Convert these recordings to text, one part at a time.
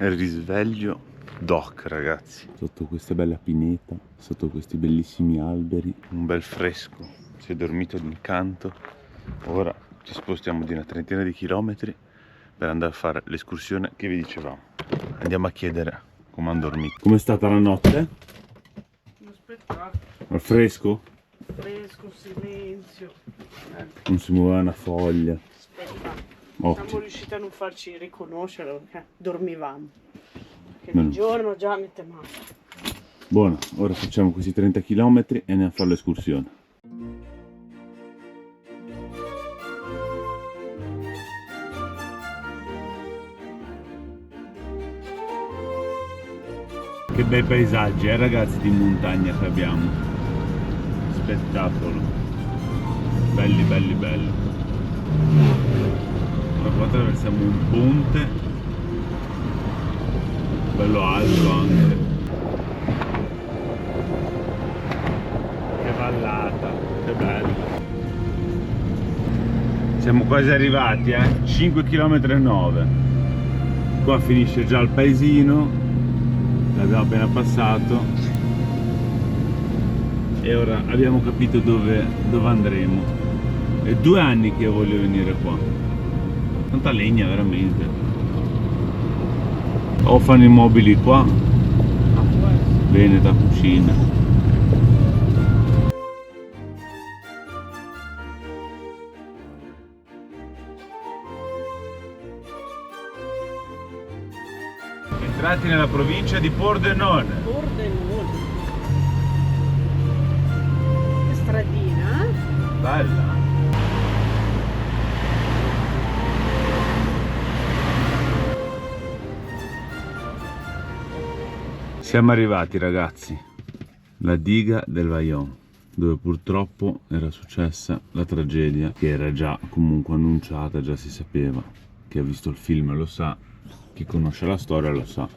il risveglio doc, ragazzi. Sotto questa bella pineta, sotto questi bellissimi alberi. Un bel fresco, si è dormito d'incanto. Ora ci spostiamo di una trentina di chilometri per andare a fare l'escursione che vi dicevamo. Andiamo a chiedere come hanno dormito. Com'è stata la notte? Uno spettacolo. Al fresco? Fresco, silenzio. Non si muoveva una foglia. Spettacolo. Ottimo. Siamo riusciti a non farci riconoscere perché dormivamo. Che Bene. di giorno già mette male. Buono, ora facciamo questi 30 km e andiamo a fare l'escursione. Che bei paesaggi, ragazzi, di montagna che abbiamo. Spettacolo. Belli, belli, belli. Ora qua attraversiamo un ponte. Bello alto anche. Che vallata, che bello. Siamo quasi arrivati, 5 km e 9. Qua finisce già il paesino. L'abbiamo appena passato e ora abbiamo capito dove andremo. È 2 anni che voglio venire qua. Tanta legna veramente. O fanno i mobili qua. Bene, da cucina. Entrati nella provincia di Pordenone. Pordenone. Che stradina, Bella. Siamo arrivati, ragazzi, la diga del Vajont, dove purtroppo era successa la tragedia che era già comunque annunciata, già si sapeva. Chi ha visto il film lo sa, chi conosce la storia lo sa.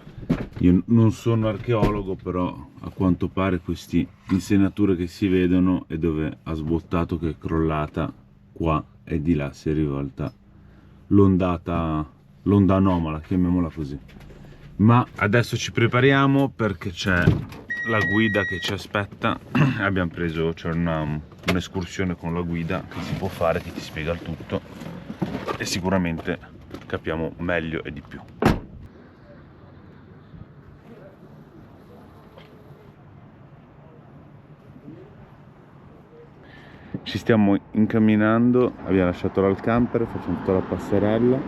Io non sono archeologo, però a quanto pare queste insenature che si vedono è dove ha sbottato, che è crollata qua e di là si è rivolta l'onda anomala, chiamiamola così. Ma adesso ci prepariamo perché c'è la guida che ci aspetta. Abbiamo preso, c'è un'escursione con la guida che si può fare, che ti spiega il tutto e sicuramente capiamo meglio e di più. Ci stiamo incamminando, abbiamo lasciato là il camper, facciamo tutta la passerella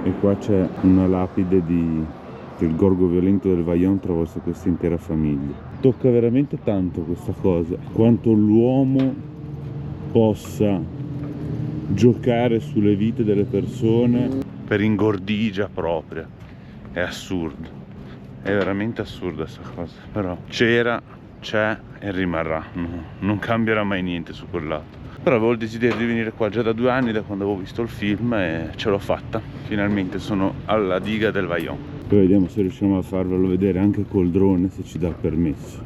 e qua c'è una lapide del gorgo violento del Vajont attraverso questa intera famiglia. Tocca veramente tanto questa cosa, quanto l'uomo possa giocare sulle vite delle persone per ingordigia propria. È assurdo, è veramente assurda questa cosa, però c'è e rimarrà, non cambierà mai niente su quel lato. Però avevo il desiderio di venire qua già da 2 anni, da quando avevo visto il film, e ce l'ho fatta. Finalmente sono alla diga del Vajont. Poi vediamo se riusciamo a farvelo vedere anche col drone, se ci dà il permesso.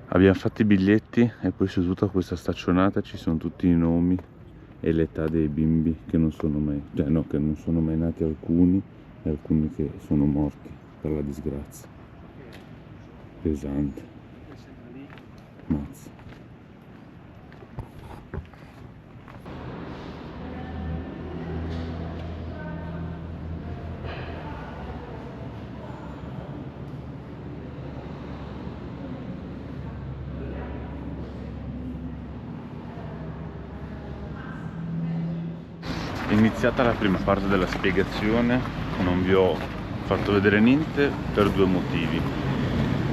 Abbiamo fatto i biglietti e poi su tutta questa staccionata ci sono tutti i nomi e l'età dei bimbi che non sono mai, che non sono mai nati, alcuni, e alcuni che sono morti per la disgrazia. Pesante. Mazza. È iniziata la prima parte della spiegazione, non vi ho fatto vedere niente per 2 motivi.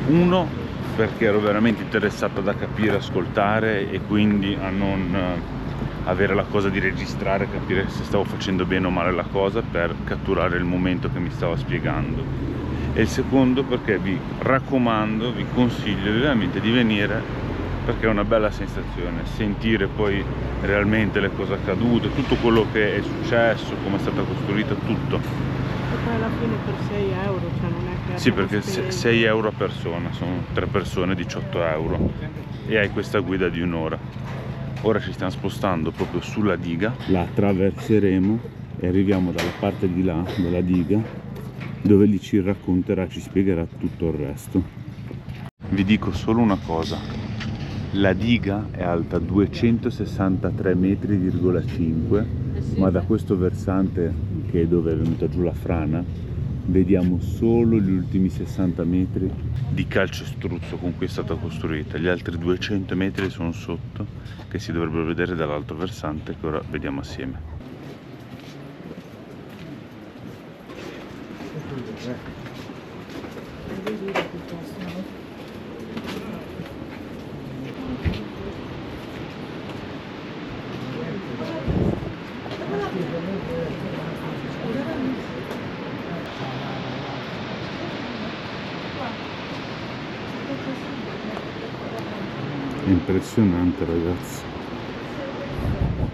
Uno, perché ero veramente interessato da capire, ascoltare e quindi a non avere la cosa di registrare, capire se stavo facendo bene o male la cosa per catturare il momento che mi stava spiegando. E il secondo perché vi raccomando, vi consiglio vivamente di venire, perché è una bella sensazione sentire poi realmente le cose accadute, tutto quello che è successo, come è stata costruita, tutto. E poi alla fine per 6 euro, cioè non è che... Sì, perché 6 euro a persona, sono 3 persone, 18 euro, e hai questa guida di 1 ora. Ora ci stiamo spostando proprio sulla diga, la attraverseremo e arriviamo dalla parte di là della diga dove gli ci racconterà, ci spiegherà tutto il resto. Vi dico solo una cosa: la diga è alta 263,5 metri, ma da questo versante, che è dove è venuta giù la frana, vediamo solo gli ultimi 60 metri di calcestruzzo con cui è stata costruita. Gli altri 200 metri sono sotto, che si dovrebbero vedere dall'altro versante, che ora vediamo assieme. È impressionante, ragazzi,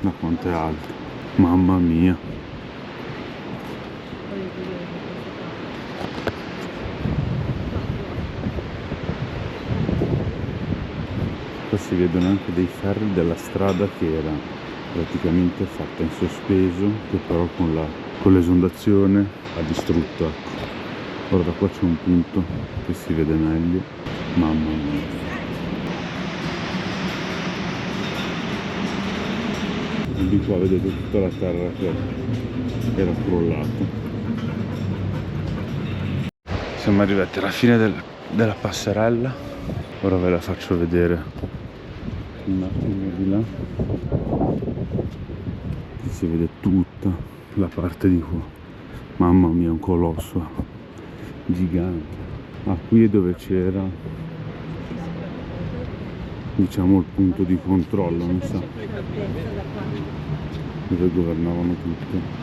da quanto è alto, mamma mia. Qua si vedono anche dei ferri della strada che era praticamente fatta in sospeso, che però con l'esondazione ha distrutto, ecco. Ora da qua c'è un punto che si vede meglio, mamma mia. E di qua vedete tutta la terra che era crollata. Siamo arrivati alla fine della passerella, ora ve la faccio vedere un attimo di là, si vede tutta la parte di qua, mamma mia, un colosso gigante. Qui è dove c'era, diciamo, il punto di controllo, mi sa, dove governavano tutto.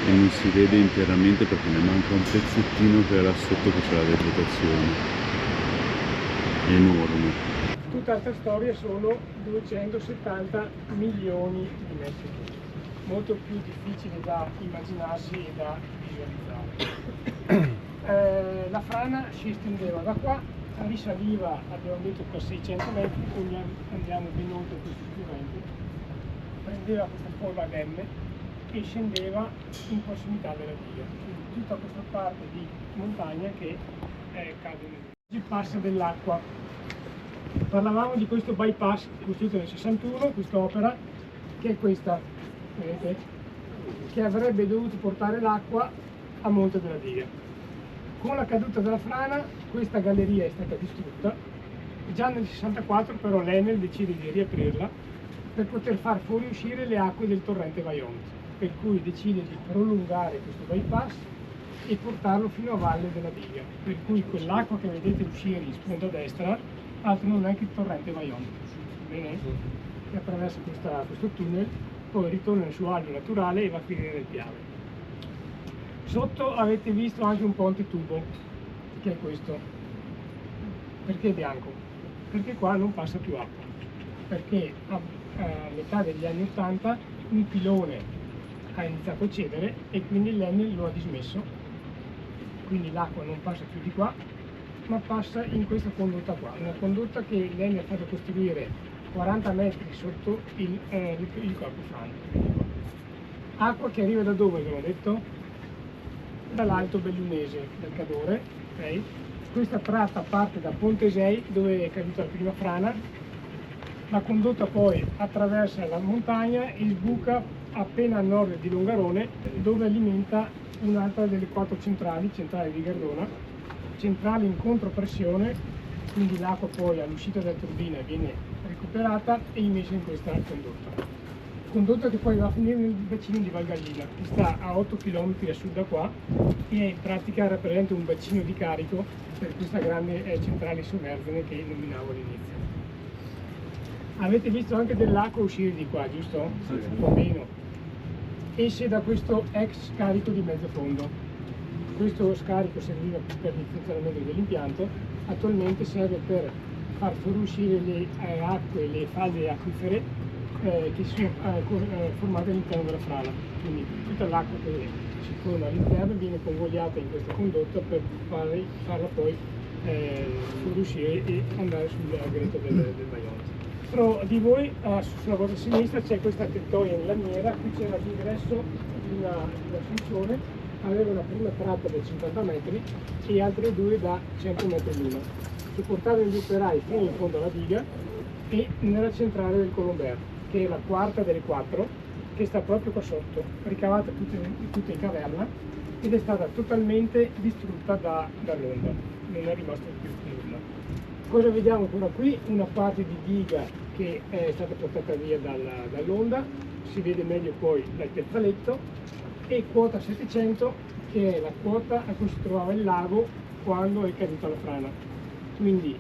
E non si vede interamente perché ne manca un pezzettino, che era sotto, che c'è la vegetazione enorme. Tutta questa storia sono 270 milioni di metri cubi, molto più difficile da immaginarsi e da visualizzare. La frana si estendeva da qua, risaliva, abbiamo detto, per 600 metri, quindi andiamo ben oltre questo spiovente, prendeva questa forma ad M e scendeva in prossimità della diga, quindi tutta questa parte di montagna che cade nel passa dell'acqua. Parlavamo di questo bypass costruito nel 61, quest'opera, che è questa, vedete, che avrebbe dovuto portare l'acqua a monte della diga. Con la caduta della frana questa galleria è stata distrutta, già nel 64 però l'Enel decide di riaprirla per poter far fuoriuscire le acque del torrente Vajont, per cui decide di prolungare questo bypass e portarlo fino a valle della diga, per cui quell'acqua che vedete uscire in sponda destra altro non è che il torrente Vajont, bene? Che attraversa questo tunnel, poi ritorna nel suo alveo naturale e va a finire nel Piave. Sotto avete visto anche un ponte tubo, che è questo. Perché è bianco? Perché qua non passa più acqua, perché a metà degli anni 80 un pilone ha iniziato a cedere e quindi l'Enel lo ha dismesso, quindi l'acqua non passa più di qua, ma passa in questa condotta qua, una condotta che l'Enel ha fatto costruire 40 metri sotto il corpo frana. Acqua che arriva da dove, abbiamo detto? Dall'Alto Bellunese, dal Cadore, okay? Questa tratta parte da Pontesei, dove è caduta la prima frana, la condotta poi attraversa la montagna e sbuca appena a nord di Longarone, dove alimenta un'altra delle 4 centrali di Gardona, centrale in contropressione, quindi l'acqua poi all'uscita della turbina viene recuperata e immessa in questa condotta che poi va a finire nel bacino di Val Gallina, che sta a 8 km a sud da qua e in pratica rappresenta un bacino di carico per questa grande centrale sommergine che nominavo all'inizio. Avete visto anche dell'acqua uscire di qua, giusto? Sì. Un po' meno. Esce da questo ex scarico di mezzo fondo. Questo scarico serviva per il funzionamento dell'impianto, attualmente serve per far fuoriuscire le acque, le falde acquifere che sono formate all'interno della frana, quindi tutta l'acqua che si forma all'interno viene convogliata in questa condotta per farla poi fuoriuscire e andare sul greto del Vajont. destro di voi, sulla vostra sinistra, c'è questa tettoia in lamiera. Qui c'era l'ingresso di un'ascensore, aveva una prima tratta da 50 metri e altre due da 100 metri l'una. Supportavano gli operai fino in fondo alla diga e nella centrale del Colombert, che è la quarta delle 4, che sta proprio qua sotto, ricavata tutta in caverna, ed è stata totalmente distrutta dall'onda, non è rimasto più nulla. Cosa vediamo ancora qui? Una parte di diga che è stata portata via dall'onda, si vede meglio poi dal piazzaletto, e quota 700, che è la quota a cui si trovava il lago quando è caduta la frana. Quindi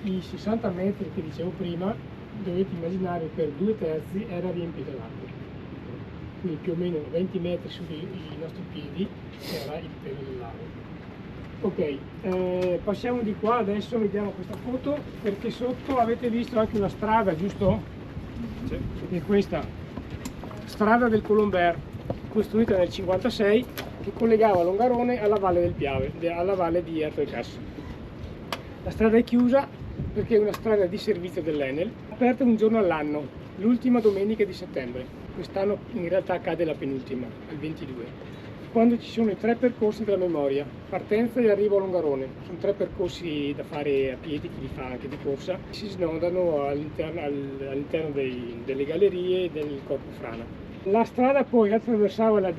i 60 metri che dicevo prima, dovete immaginare per 2/3 era riempito d'acqua. Quindi più o meno 20 metri sui nostri piedi era il pelo del lago. Ok, passiamo di qua, adesso vediamo questa foto, perché sotto avete visto anche una strada, giusto? Sì. È questa strada del Colombert, costruita nel 56, che collegava Longarone alla valle del Piave, alla valle di Erto e Casso. La strada è chiusa perché è una strada di servizio dell'Enel, aperta un giorno all'anno, l'ultima domenica di settembre. Quest'anno in realtà cade la penultima, al 22, quando ci sono i 3 percorsi della memoria, partenza e arrivo a Longarone. Sono 3 percorsi da fare a piedi, chi li fa anche di corsa, si snodano all'interno delle gallerie del Corpo Frana. La strada poi attraversava la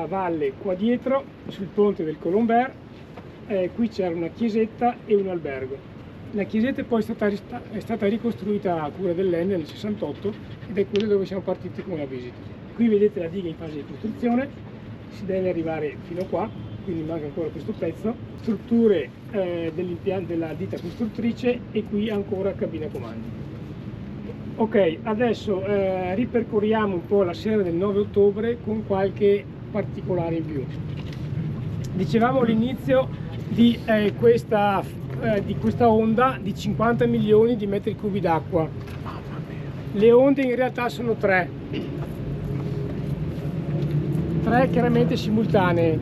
valle qua dietro, sul ponte del Colombert. Qui c'era una chiesetta e un albergo. La chiesetta poi è stata ricostruita a cura dell'Enel nel 68 ed è quella dove siamo partiti con la visita. Qui vedete la diga in fase di costruzione, si deve arrivare fino a qua, quindi manca ancora questo pezzo. Strutture della ditta costruttrice e qui ancora cabina comandi. Ok, adesso ripercorriamo un po' la sera del 9 ottobre con qualche particolare in più. Dicevamo all'inizio di questa onda di 50 milioni di metri cubi d'acqua. Le onde in realtà sono 3 chiaramente simultanee.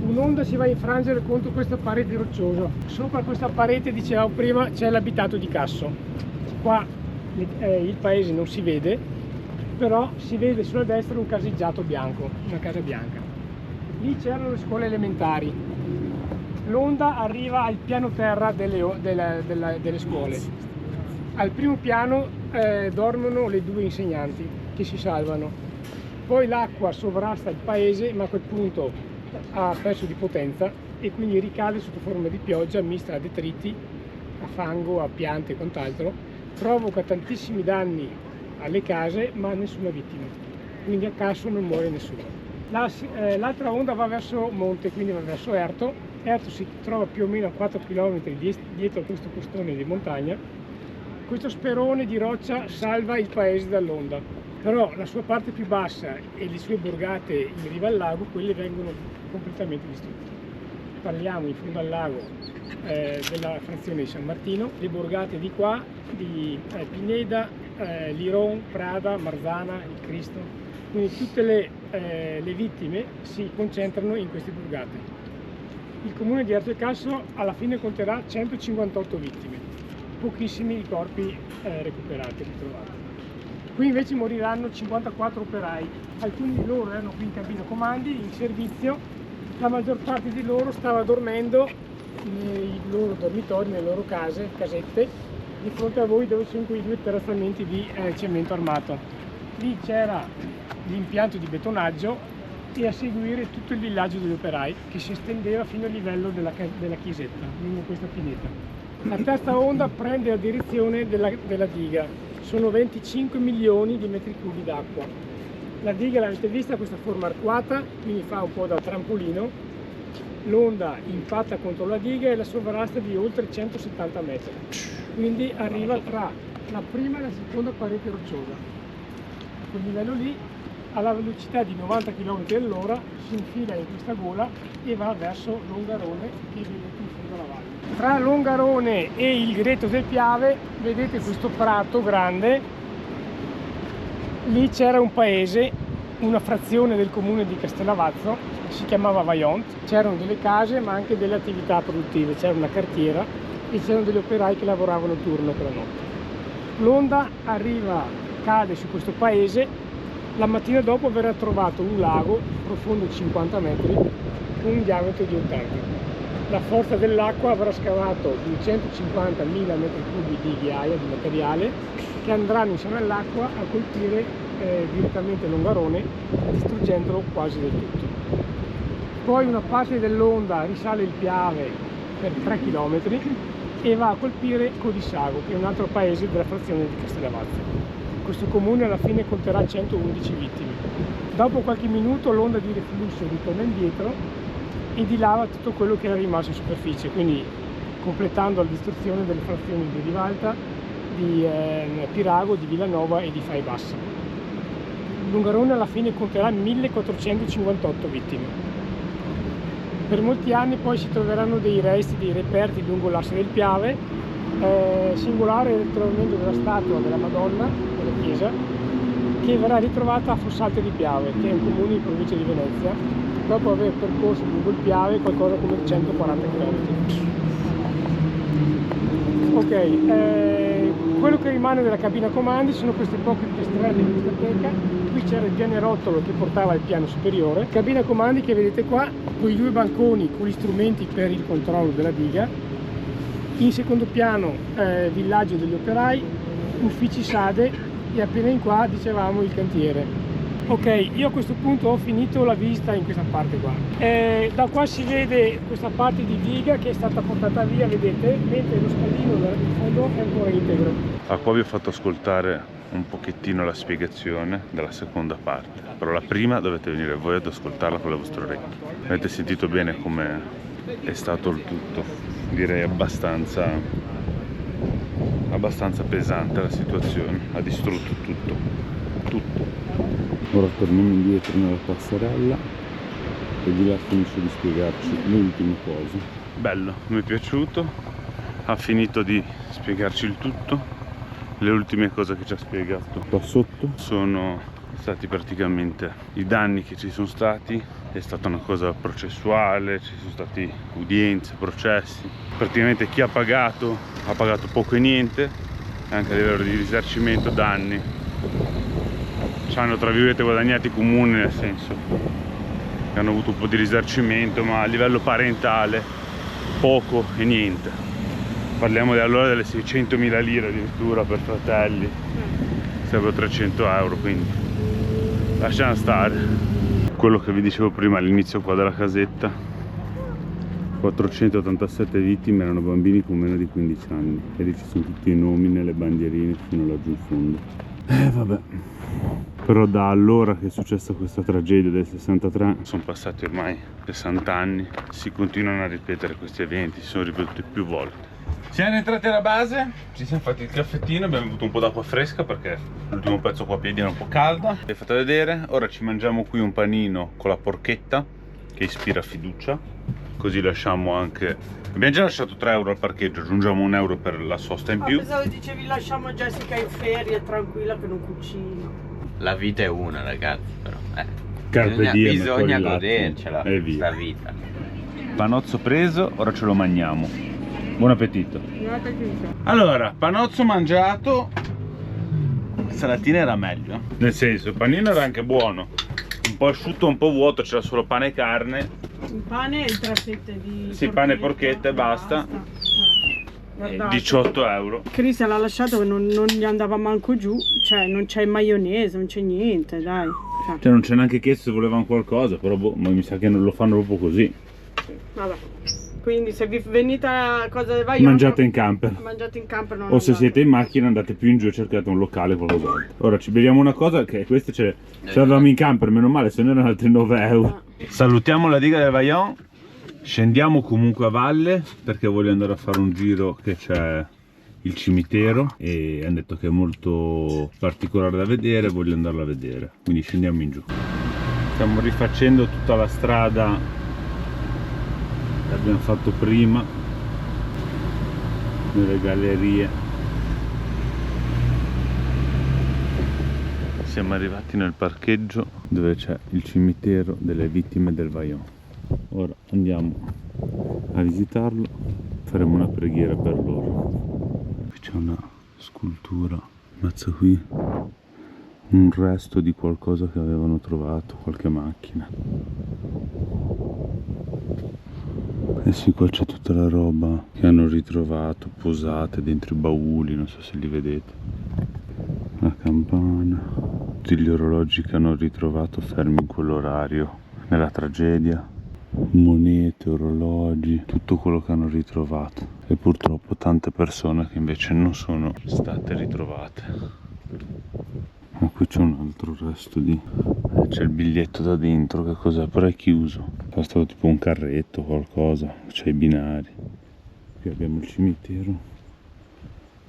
Un'onda si va a infrangere contro questa parete rocciosa. Sopra questa parete, dicevamo prima, c'è l'abitato di Casso. Qua il paese non si vede, però si vede sulla destra un caseggiato bianco, una casa bianca. Lì c'erano le scuole elementari. L'onda arriva al piano terra delle scuole. Al primo piano dormono le 2 insegnanti che si salvano. Poi l'acqua sovrasta il paese, ma a quel punto ha perso di potenza e quindi ricade sotto forma di pioggia mista a detriti, a fango, a piante e quant'altro. Provoca tantissimi danni alle case, ma nessuna vittima. Quindi a Casso non muore nessuno. L'altra onda va verso monte, quindi va verso Erto. Erto si trova più o meno a 4 km dietro a questo costone di montagna. Questo sperone di roccia salva il paese dall'onda, però la sua parte più bassa e le sue borgate in riva al lago, quelle vengono completamente distrutte. Parliamo in fondo al lago della frazione di San Martino, le borgate di qua, di Pineda, Liron, Prada, Marzana, il Cristo, quindi tutte le vittime si concentrano in queste borgate. Il comune di Erto e Casso alla fine conterà 158 vittime, pochissimi i corpi recuperati, ritrovati. Qui invece moriranno 54 operai, alcuni di loro erano qui in cabina comandi, in servizio, la maggior parte di loro stava dormendo nei loro dormitori, nelle loro casette, di fronte a voi dove sono quei 2 terrazzamenti di cemento armato. Lì c'era l'impianto di betonaggio e a seguire tutto il villaggio degli operai che si estendeva fino al livello della chiesetta, lungo questa pineta. La terza onda prende la direzione della diga, sono 25 milioni di metri cubi d'acqua. La diga l'avete vista, questa forma arcuata, quindi fa un po' da trampolino, l'onda impatta contro la diga e la sovrasta di oltre 170 metri, quindi arriva tra la prima e la seconda parete rocciosa. A quel livello lì, alla velocità di 90 km all'ora, si infila in questa gola e va verso Longarone, che vedete in fondo alla valle. Tra Longarone e il Greto del Piave vedete questo prato grande, lì c'era un paese, una frazione del comune di Castellavazzo, si chiamava Vaillant, c'erano delle case ma anche delle attività produttive, c'era una cartiera e c'erano degli operai che lavoravano turno per la notte. L'onda arriva, cade su questo paese, la mattina dopo verrà trovato un lago profondo 50 metri con un diametro di 80. La forza dell'acqua avrà scavato 250.000 metri cubi di ghiaia, di materiale, che andranno insieme all'acqua a colpire direttamente l'Ongarone, distruggendolo quasi del tutto. Poi una parte dell'onda risale il Piave per 3 km e va a colpire Codissago, che è un altro paese della frazione di Castellavazzo. Questo comune alla fine conterà 111 vittime. Dopo qualche minuto l'onda di reflusso ritorna indietro e dilava tutto quello che era rimasto in superficie, quindi completando la distruzione delle frazioni di Rivalta, di Pirago, di Villanova e di Fai Bassa. L'Ungarone alla fine conterà 1458 vittime. Per molti anni poi si troveranno dei resti, dei reperti lungo l'asse del Piave, singolare il ritrovamento della statua della Madonna, della chiesa, che verrà ritrovata a Fossalte di Piave, che è un comune in provincia di Venezia, dopo aver percorso lungo il Piave qualcosa come 140 km. Ok, quello che rimane della cabina comandi sono queste poche piastrelle di biblioteca. Qui c'era il pianerottolo che portava al piano superiore, cabina comandi che vedete qua, con i 2 banconi con gli strumenti per il controllo della diga. In secondo piano villaggio degli operai, uffici sade e appena in qua dicevamo il cantiere. Ok, io a questo punto ho finito la visita in questa parte qua. Da qua si vede questa parte di diga che è stata portata via, vedete, mentre lo scalino del fondo è ancora integro. Qua vi ho fatto ascoltare un pochettino la spiegazione della seconda parte, però la prima dovete venire voi ad ascoltarla con le vostre orecchie. Avete sentito bene come è stato il tutto? Direi abbastanza pesante la situazione, ha distrutto tutto. Ora torniamo indietro nella passerella e di là finisce di spiegarci le ultime cose. Bello, mi è piaciuto, ha finito di spiegarci il tutto. Le ultime cose che ci ha spiegato Qua sotto sono stati praticamente i danni che ci sono stati, è stata una cosa processuale, ci sono stati udienze, processi. Praticamente chi ha pagato poco e niente, anche a livello di risarcimento danni. Ci hanno tra virgolette guadagnati i comuni, nel senso che hanno avuto un po' di risarcimento, ma a livello parentale poco e niente. Parliamo allora delle 600.000 lire addirittura per fratelli, sarebbero 300 euro, quindi lasciamo stare. Quello che vi dicevo prima all'inizio qua della casetta, 487 vittime erano bambini con meno di 15 anni e lì ci sono tutti i nomi nelle bandierine fino laggiù in fondo. Vabbè, però da allora che è successa questa tragedia del 63 sono passati ormai 60 anni, si continuano a ripetere questi eventi, si sono ripetuti più volte. Siamo entrati alla base, ci siamo fatti il caffettino, abbiamo bevuto un po' d'acqua fresca perché l'ultimo pezzo qua a piedi era un po' calda. Vi ho fatto vedere, ora ci mangiamo qui un panino con la porchetta che ispira fiducia, così lasciamo anche... Abbiamo già lasciato 3 euro al parcheggio, aggiungiamo 1 euro per la sosta in più. Pensavo dicevi lasciamo Jessica in ferie, tranquilla che non cucina. La vita è una, ragazzi, però Carpe diem, bisogna con il godercela latte, e via. questa vita. Panozzo preso, ora ce lo mangiamo. Buon appetito. Allora, panozzo mangiato, salatina era meglio. Nel senso, il panino era anche buono. Un po' asciutto, un po' vuoto, c'era solo pane e carne. Il pane e 3 fette di... Sì, pane e porchetta e basta. 18 euro. Cristian l'ha lasciato che non gli andava manco giù, cioè non c'è maionese, non c'è niente, dai. Cioè non c'è neanche chiesto se volevano qualcosa, però boh, ma mi sa che non lo fanno proprio così. Vabbè. Quindi se vi venite a cosa del Vajont, Mangiate in camper. mangiate in camper, non O se andate. siete in macchina andate più in giù e cercate un locale qualcos'altro. Ora ci beviamo una cosa che queste ce l'avevamo in camper, meno male, se no erano altri 9 euro. Salutiamo la diga del Vajont, scendiamo comunque a valle perché voglio andare a fare un giro che c'è il cimitero e hanno detto che è molto particolare da vedere, voglio andarlo a vedere, quindi scendiamo in giù. Stiamo rifacendo tutta la strada che abbiamo fatto prima nelle gallerie. Siamo arrivati nel parcheggio dove c'è il cimitero delle vittime del Vajont. Ora andiamo a visitarlo, faremo una preghiera per loro. Qui c'è una scultura. Mazza, qui un resto di qualcosa che avevano trovato, qualche macchina. E sì, qua c'è tutta la roba che hanno ritrovato posate dentro i bauli, non so se li vedete. La campana, tutti gli orologi che hanno ritrovato fermi in quell'orario nella tragedia, monete, orologi, tutto quello che hanno ritrovato. E purtroppo tante persone che invece non sono state ritrovate. Ma qui c'è un altro resto di... c'è il biglietto da dentro, che cos'è? Però è chiuso. È stato tipo un carretto o qualcosa, c'è i binari. Qui abbiamo il cimitero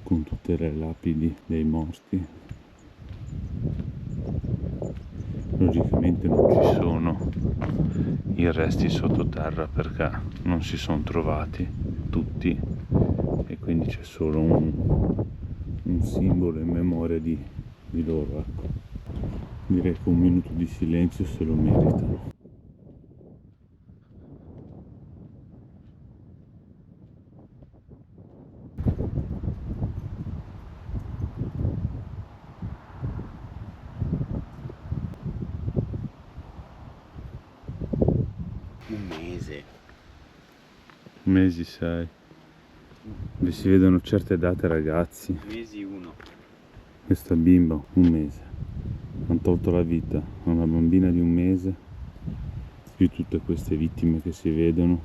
con tutte le lapidi dei morti. Logicamente non ci sono i resti sottoterra perché non si sono trovati tutti e quindi c'è solo un simbolo in memoria di loro, ecco. Direi che un minuto di silenzio se lo meritano. Un mese. Mesi 6. Dove si vedono certe date, ragazzi. Mesi 1. Questa bimba, un mese. Hanno tolto la vita a una bambina di un mese, più tutte queste vittime che si vedono,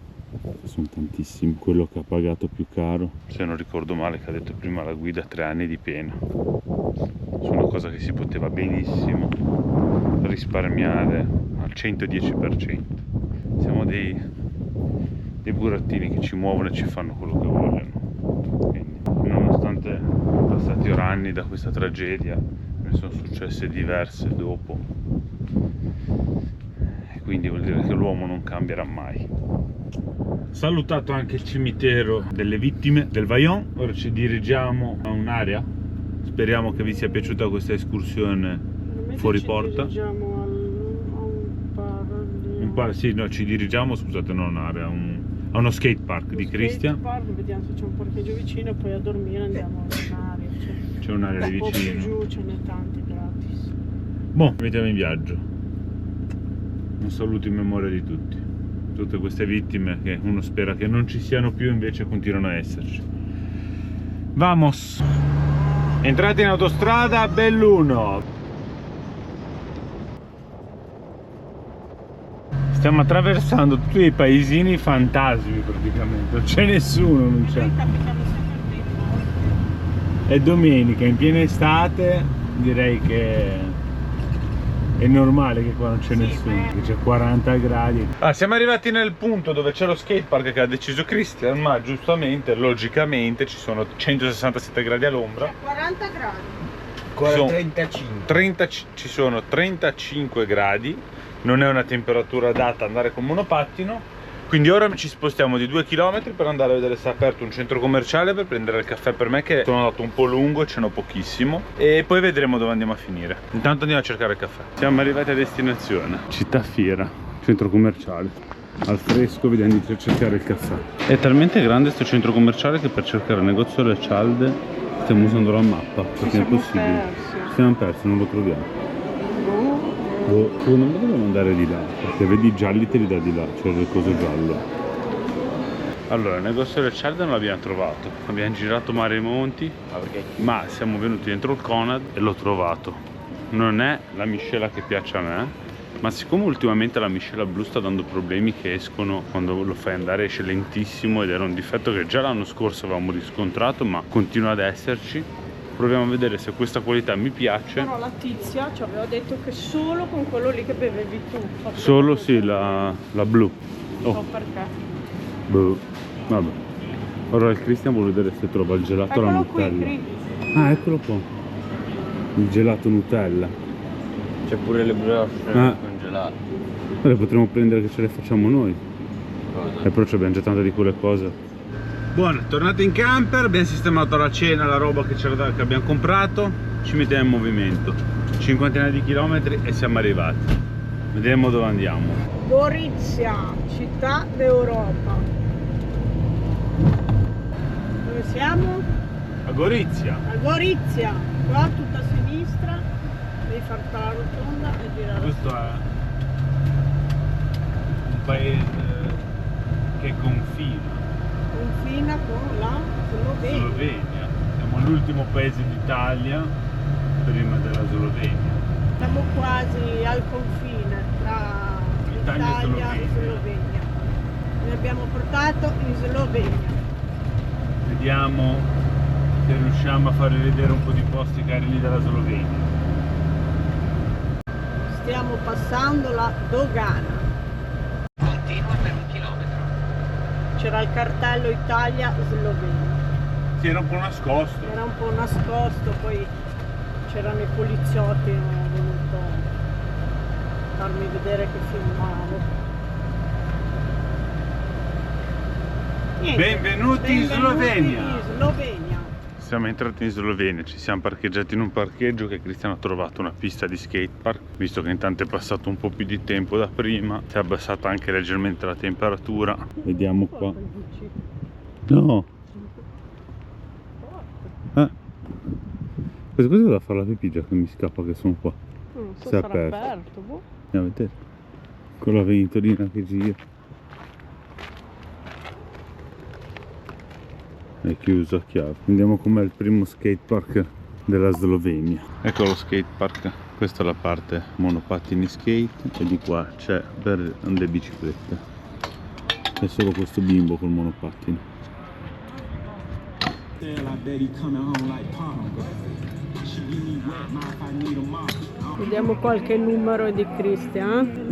che sono tantissime. Quello che ha pagato più caro, se non ricordo male, che ha detto prima la guida, 3 anni di pena. Su una cosa che si poteva benissimo risparmiare al 110%. Siamo dei burattini che ci muovono e ci fanno quello che vogliono. Quindi, nonostante passati ora anni da questa tragedia, ne sono successe diverse dopo, e quindi vuol dire che l'uomo non cambierà mai. Salutato anche il cimitero delle vittime del Vajont, ora ci dirigiamo a un'area. Speriamo che vi sia piaciuta questa escursione fuori porta. Sì, no, ci dirigiamo, scusate, non un'area, a uno skate park di Christian. Vediamo se c'è un parcheggio vicino e poi a dormire andiamo in un'area. C'è un'area lì vicino. Giù ce n'è tanti gratis. Boh, mettiamo in viaggio. Un saluto in memoria di tutti. Tutte queste vittime che uno spera che non ci siano più, invece continuano a esserci. Vamos! Entrate in autostrada, Belluno! Stiamo attraversando tutti i paesini fantasmi praticamente, non c'è nessuno, non c'è. È domenica, in piena estate, direi che è normale che qua non c'è nessuno, che c'è 40 gradi. Siamo arrivati nel punto dove c'è lo skatepark che ha deciso Christian, ma giustamente, logicamente, ci sono 167 gradi all'ombra. 40 gradi. 35. Ci sono 35 gradi. Non è una temperatura adatta ad andare con monopattino, quindi ora ci spostiamo di 2 km per andare a vedere se è aperto un centro commerciale per prendere il caffè per me, che sono andato un po' lungo e ce n'ho pochissimo, e poi vedremo dove andiamo a finire. Intanto andiamo a cercare il caffè. Siamo arrivati a destinazione, città fiera, centro commerciale, al fresco, vediamo di cercare il caffè. È talmente grande questo centro commerciale che per cercare il negozio delle cialde stiamo usando la mappa, perché è impossibile. Siamo persi, non lo troviamo. Secondo me dobbiamo andare di là, perché vedi i gialli te li dà di là, cioè il coso giallo. Allora, il negozio del cialde non l'abbiamo trovato, abbiamo girato mare e monti, ma siamo venuti dentro il Conad e l'ho trovato. Non è la miscela che piace a me, ma siccome ultimamente la miscela blu sta dando problemi che escono, quando lo fai andare esce lentissimo, ed era un difetto che già l'anno scorso avevamo riscontrato, ma continua ad esserci. Proviamo a vedere se questa qualità mi piace. Però la tizia ci aveva detto che solo con quello lì che bevevi tu. Solo sì, la blu. Non so perché. Boh. Vabbè. Ora il Christian vuole vedere se trova il gelato alla Nutella. Eccolo qua. Il gelato Nutella. C'è pure le brioche congelate. Le potremmo prendere che ce le facciamo noi. Cosa? E però abbiamo già tante di quelle cose. Buono, tornati in camper, abbiamo sistemato la cena, la roba che abbiamo comprato, ci mettiamo in movimento. 50 di chilometri e siamo arrivati. Vedremo dove andiamo. Gorizia, città d'Europa. Dove siamo? A Gorizia. A Gorizia, qua tutta a sinistra, devi far la rotonda e girare. Questo è un paese che confina. Confina con la Slovenia. Slovenia. Siamo l'ultimo paese d'Italia prima della Slovenia. Siamo quasi al confine tra Italia e e Slovenia. Li abbiamo portato in Slovenia. Vediamo se riusciamo a farvi vedere un po' di posti carini della Slovenia. Stiamo passando la dogana. Continua per 1 chilometro. C'era il cartello Italia-Slovenia. Si era un po' nascosto. Era un po' nascosto, poi c'erano i poliziotti, non ho voluto farmi vedere che filmavo. Niente, Benvenuti in Slovenia. in Slovenia. Siamo entrati in Slovenia, ci siamo parcheggiati in un parcheggio che Cristiano ha trovato una pista di skatepark. Visto che intanto è passato un po' più di tempo da prima, si è abbassata anche leggermente la temperatura. Vediamo qua. No! Questa cosa da fare la pipì già che mi scappa che sono qua. Non so Si è se sarà aperto. aperto, boh. Andiamo a vedere. Con la ventolina che gira. È chiuso a chiave. Andiamo com'è il primo skatepark della Slovenia. Ecco lo skatepark. Questa è la parte monopattini skate e di qua c'è per le biciclette. È solo questo bimbo col monopattino. Vediamo qualche numero di Christian.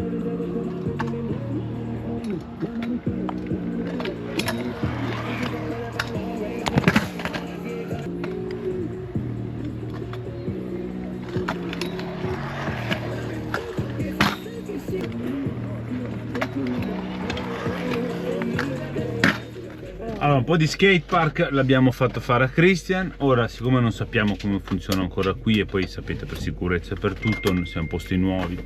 Allora, un po' di skatepark l'abbiamo fatto fare a Christian. Ora, siccome non sappiamo come funziona ancora qui, e poi sapete per sicurezza e per tutto, non siamo posti nuovi,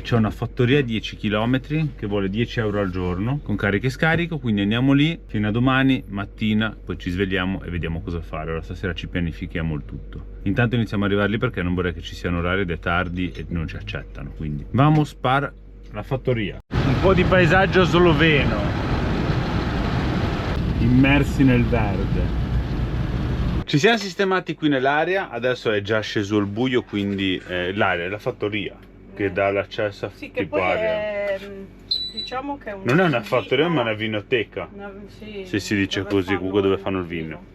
c'è una fattoria a 10 km che vuole 10 euro al giorno con carica e scarico, quindi andiamo lì fino a domani mattina, poi ci svegliamo e vediamo cosa fare. Ora stasera ci pianifichiamo il tutto. Intanto iniziamo ad arrivare lì perché non vorrei che ci siano orari ed è tardi e non ci accettano, quindi vamos per la fattoria. Un po' di paesaggio sloveno, immersi nel verde. Ci siamo sistemati qui nell'area, adesso è già sceso il buio, quindi l'area, la fattoria che dà l'accesso a Sì, che tipo poi area. è, diciamo che è Non è una fattoria ma una vinoteca, sì, se si dice dove così, fanno comunque dove il fanno il vino.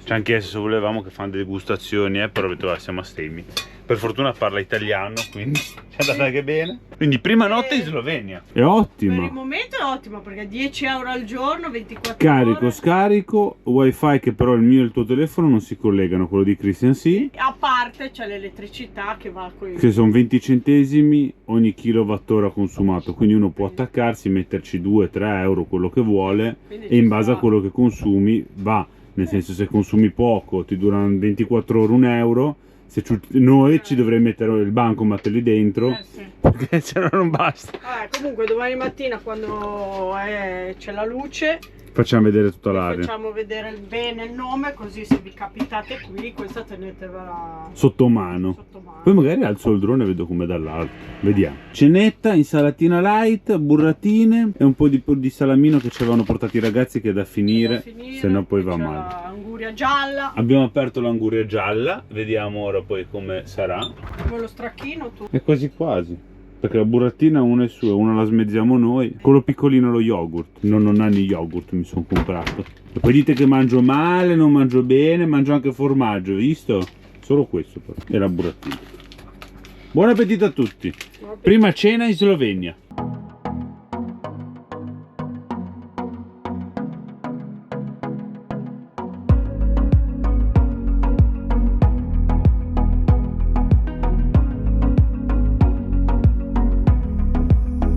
Ci hanno chiesto se volevamo che fanno degustazioni, però ho detto "Ah, siamo astemi". Per fortuna parla italiano, quindi ci è andata anche bene. Quindi prima notte in Slovenia. È Per il ottima. momento è ottimo perché 10 euro al giorno, 24 Carico, ore. scarico, wifi che però il mio e il tuo telefono non si collegano, quello di Christian sì. A parte c'è l'elettricità che va con Che sono 20 centesimi ogni kilowattora consumato, quindi uno può attaccarsi, metterci 2-3 euro, quello che vuole, Quindi e ci in base a sta. quello che consumi va. Nel senso, se consumi poco ti durano 24 ore 1 euro, se noi ci dovrei mettere il bancomat lì dentro, sì. perché se no non basta. Comunque domani mattina quando c'è la luce Facciamo vedere tutta vi l'area. facciamo vedere bene il nome, così se vi capitate qui questa tenetevela Sotto mano. sotto mano. Poi magari alzo il drone e vedo com'è dall'alto. Vediamo. Cenetta, insalatina light, burratine e un po' di salamino che ci avevano portato i ragazzi, che è da finire, se no poi va c'è male. l'anguria gialla, Abbiamo aperto l'anguria gialla, vediamo ora poi come sarà. come lo stracchino tu. È quasi quasi. Perché la burratina una è sua, una la smezziamo noi. Quello piccolino lo yogurt. Non hanno yogurt, mi sono comprato. E poi dite che mangio male, non mangio bene, mangio anche formaggio, visto? Solo questo però. E la burratina. Buon appetito a tutti. Prima cena in Slovenia.